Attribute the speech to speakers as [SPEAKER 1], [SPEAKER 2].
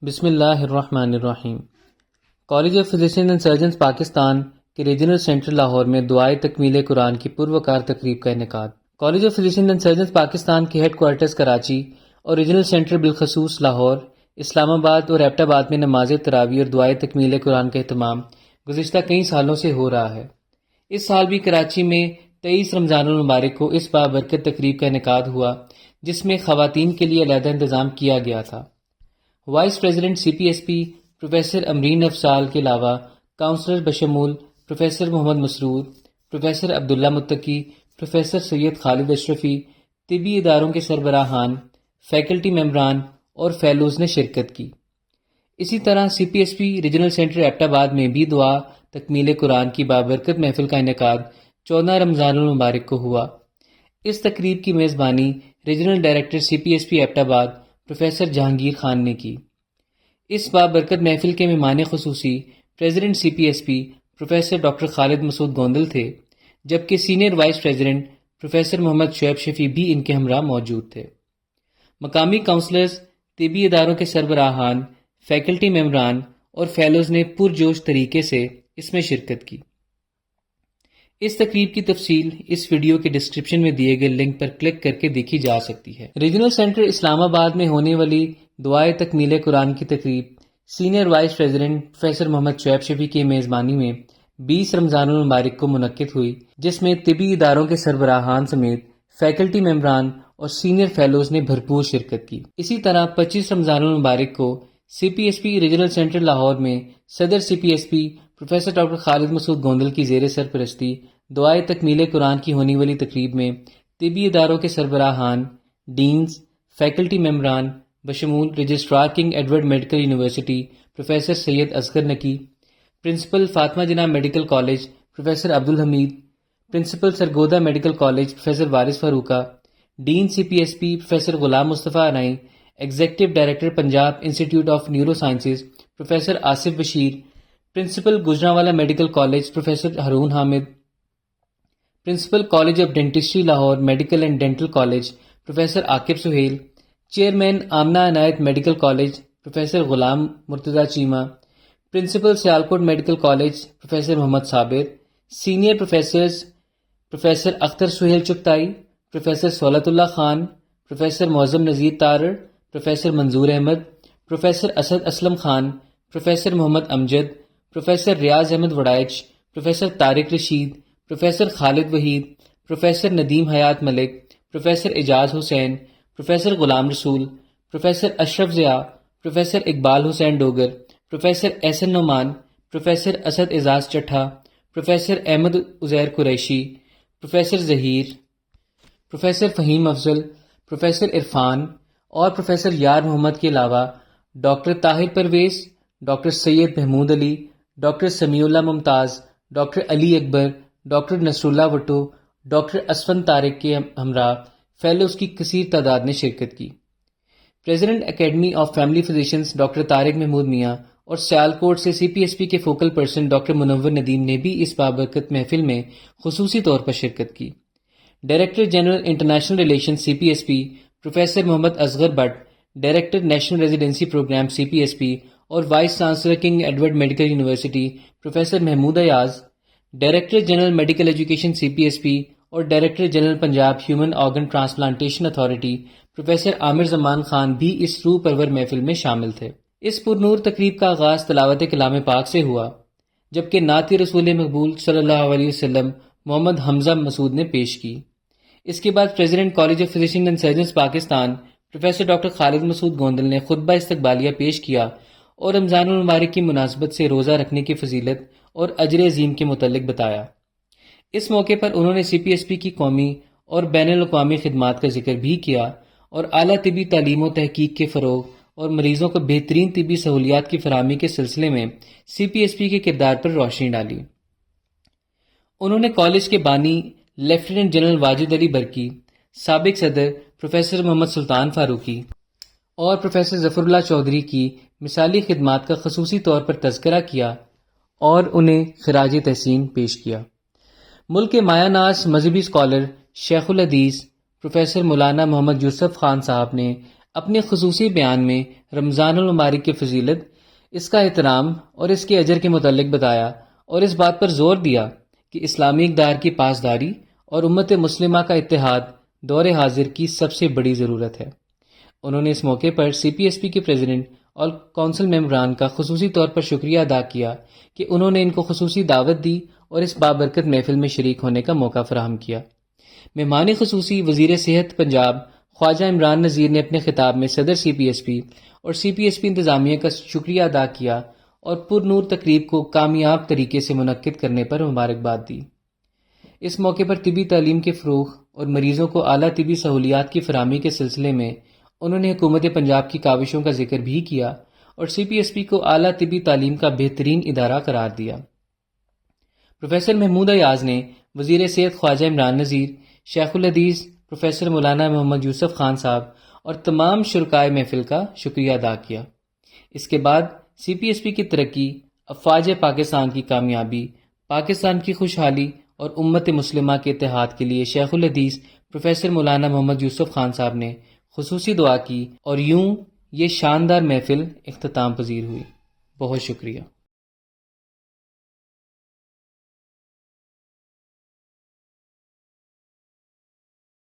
[SPEAKER 1] بسم اللہ الرحمن الرحیم۔ College of physician and surgeons Pakistan کے ریجنل سینٹر لاہور میں دعائے تکمیل قرآن کی پروقار تقریب کا انعقاد۔ College of physician and surgeons Pakistan کے ہیڈ کوارٹرز کراچی اور ریجنل سینٹر بالخصوص لاہور، اسلام آباد اور ایبٹ آباد میں نماز تراویح اور دعائے تکمیل قرآن کا اہتمام گزشتہ کئی سالوں سے ہو رہا ہے۔ اس سال بھی کراچی میں 23 رمضان المبارک کو اس بابرکت تقریب کا انعقاد ہوا، جس میں خواتین کے لیے علیحدہ انتظام کیا گیا تھا۔ Vice president C P S P professor امرین افضال کے علاوہ کاؤنسلر بشمول پروفیسر محمد مسرور، پروفیسر عبداللہ متقی، پروفیسر سید خالد اشرفی، طبی اداروں کے سربراہان، فیکلٹی ممبران اور فیلوز نے شرکت کی۔ اسی طرح C P S P regional centre Abbottabad میں بھی دعا تکمیل قرآن کی بابرکت محفل کا انعقاد 14 رمضان المبارک کو ہوا۔ اس تقریب کی میزبانی regional director C P S P Abbottabad professor Jahangir Khan نے کی۔ اس بابرکت محفل کے مہمان خصوصی president C P S P professor doctor Khalid Masood Gondal تھے، جبکہ senior vice president professor Muhammad Shoaib Shafi بھی ان کے ہمراہ موجود تھے۔ مقامی کاؤنسلرز، طبی اداروں کے سربراہان، فیکلٹی ممبران اور فیلوز نے پرجوش طریقے سے اس میں شرکت کی۔ اس تقریب کی تفصیل اس ویڈیو کے ڈسکرپشن میں دیے گئے لنک پر کلک کر کے دیکھی جا سکتی ہے۔ ریجنل سینٹر اسلام آباد میں ہونے والی دعائے تکمیل قرآن کی تقریب senior vice president professor Muhammad Shoaib شفیع کی میزبانی میں 20 رمضان المبارک کو منعقد ہوئی، جس میں طبی اداروں کے سربراہان سمیت فیکلٹی ممبران اور سینئر فیلوز نے بھرپور شرکت کی۔ اسی طرح 25 رمضان المبارک کو C P S P regional centre Lahore میں صدر C P S P professor doctor Khalid Masood Gondal کی زیر سرپرستی دعائے تکمیل قرآن کی ہونے والی تقریب میں طبی اداروں کے سربراہان، ڈینز، فیکلٹی ممبران بشمول registrar King Edward medical university professor Syed Asghar Naqi, principal Fatima Jinnah medical college professor Abdul Hamid, principal Sargodha medical college professor Waris Farooqa, dean C P S P professor Ghulam Mustafa Inai, executive director Punjab institute of neuro sciences professor Asif Bashir, principal Gujranwala medical college professor Haroon Hamid, principal college of dentistry Lahore medical and dental college professor Aqib Sohail, chairman Amna Inayat medical college professor Ghulam Murtaza Cheema, principal Sialkot medical college professor Muhammad Sabir, senior professors professor Akhtar Sohail Chughtai, professor Saulat Ullah Khan, professor Moazzam Nazir Tarar, professor Manzoor Ahmad, professor Asad Aslam Khan, professor Muhammad Amjad, professor Riaz Ahmad Waraich, professor Tariq Rasheed, professor Khalid Waheed, professor Nadeem Hayat Malik, professor Ejaz Hussain, professor Ghulam Rasool, professor Ashraf Zia, professor Iqbal Hussain Dogar, professor Ahsan Noman, professor Asad Aizaz Chattha, professor Ahmad Uzair Qureshi, professor Zaheer, professor Faheem Afzal, professor Irfan اور professor Yar Muhammad کے علاوہ doctor Tahir Pervez, doctor Syed Mahmood Ali, doctor Samiullah Mumtaz, doctor Ali Akbar, doctor Nasrullah Wattoo, doctor Asfan Tariq کے ہمراہ fellows کی کثیر تعداد نے شرکت کی۔ President academy of family physicians doctor Tariq Mahmood Mian اور سیالکوٹ سے سی پی ایس پی کے focal person doctor Munawar Nadeem نے بھی اس بابرکت محفل میں خصوصی طور پر شرکت کی۔ Director general international relation C P S P professor Muhammad Asghar Butt, director national residency programme C P S P اور vice chancellor King Edward medical university professor Mahmood Ayaz, director general medical education C P S P اور director general Punjab human organ transplantation authority professor Amir Zaman Khan بھی اس روح پرور محفل میں شامل تھے۔ اس پرنور تقریب کا آغاز تلاوت کلام پاک سے ہوا، جبکہ نعت رسول مقبول صلی اللہ علیہ وسلم محمد حمزہ مسعود نے پیش کی۔ اس کے بعد president college of physician and surgeons Pakistan professor doctor Khalid Masood Gondal نے خطبہ استقبالیہ پیش کیا اور رمضان المبارک کی مناسبت سے روزہ رکھنے کی فضیلت اور اجر عظیم کے متعلق بتایا۔ اس موقع پر انہوں نے سی پی ایس پی کی قومی اور بین الاقوامی خدمات کا ذکر بھی کیا اور اعلیٰ طبی تعلیم و تحقیق کے فروغ اور مریضوں کو بہترین طبی سہولیات کی فراہمی کے سلسلے میں سی پی ایس پی کے کردار پر روشنی ڈالی۔ انہوں نے کالج کے بانی لیفٹیننٹ جنرل واجد علی برکی، سابق صدر پروفیسر محمد سلطان فاروقی اور پروفیسر ظفر اللہ چودھری کی مثالی خدمات کا خصوصی طور پر تذکرہ کیا اور انہیں خراج تحسین پیش کیا۔ ملک کے مایہ ناز مذہبی اسکالر شیخ الحدیث پروفیسر مولانا محمد یوسف خان صاحب نے اپنے خصوصی بیان میں رمضان المبارک کی فضیلت، اس کا احترام اور اس کے اجر کے متعلق بتایا اور اس بات پر زور دیا کہ اسلامی اقدار کی پاسداری اور امت مسلمہ کا اتحاد دور حاضر کی سب سے بڑی ضرورت ہے۔ انہوں نے اس موقع پر سی پی ایس پی کے پریزیڈنٹ اور کونسل ممبران کا خصوصی طور پر شکریہ ادا کیا کہ انہوں نے ان کو خصوصی دعوت دی اور اس بابرکت محفل میں شریک ہونے کا موقع فراہم کیا۔ مہمان خصوصی وزیر صحت پنجاب خواجہ عمران نذیر نے اپنے خطاب میں صدر سی پی ایس پی اور سی پی ایس پی انتظامیہ کا شکریہ ادا کیا اور پر نور تقریب کو کامیاب طریقے سے منعقد کرنے پر مبارکباد دی۔ اس موقع پر طبی تعلیم کے فروغ اور مریضوں کو اعلیٰ طبی سہولیات کی فراہمی کے سلسلے میں انہوں نے حکومت پنجاب کی کاوشوں کا ذکر بھی کیا اور سی پی ایس پی کو اعلیٰ طبی تعلیم کا بہترین ادارہ قرار دیا۔ پروفیسر محمود ایاز نے وزیر صحت خواجہ عمران نذیر، شیخ الحدیث پروفیسر مولانا محمد یوسف خان صاحب اور تمام شرکائے محفل کا شکریہ ادا کیا۔ اس کے بعد سی پی ایس پی کی ترقی، افواج پاکستان کی کامیابی، پاکستان کی خوشحالی اور امت مسلمہ کے اتحاد کے لیے شیخ الحدیث پروفیسر مولانا محمد یوسف خان صاحب نے خصوصی دعا کی اور یوں یہ شاندار محفل اختتام پذیر ہوئی۔ بہت شکریہ۔